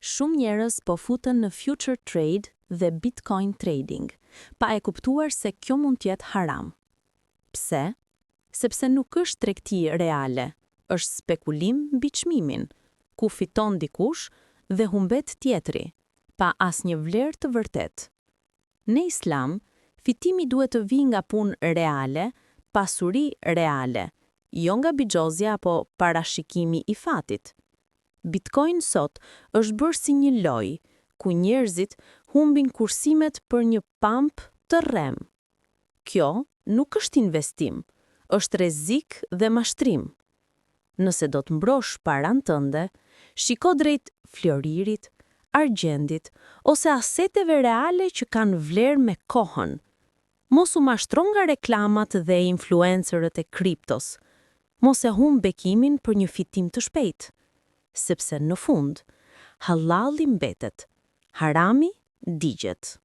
Shumë njerëz po futen në future trade dhe Bitcoin trading, pa e kuptuar se kjo mund të jetë haram. Pse? Sepse nuk është tregti reale, është spekulim mbi çmimin, ku fiton dikush dhe humbet tjetri, pa asnjë vlerë të vërtetë. Në Islam, fitimi duhet të vijë nga punë reale, pasuri reale, jo nga bixhozja apo parashikimi i fatit. Bitcoin sot është bërë si një lojë, ku njerëzit humbin kursimet për një pamp të rrem. Kjo nuk është investim, është rrezik dhe mashtrim. Nëse do të mbrosh paran tënde, shiko drejt floririt, argjendit ose aseteve reale që kanë vlerë me kohën. Mos u mashtro nga reklamat dhe influencerët e kriptos. Mos e humb bekimin për një fitim të shpejtë. Sepse në fund, halali mbetet, harami digjet.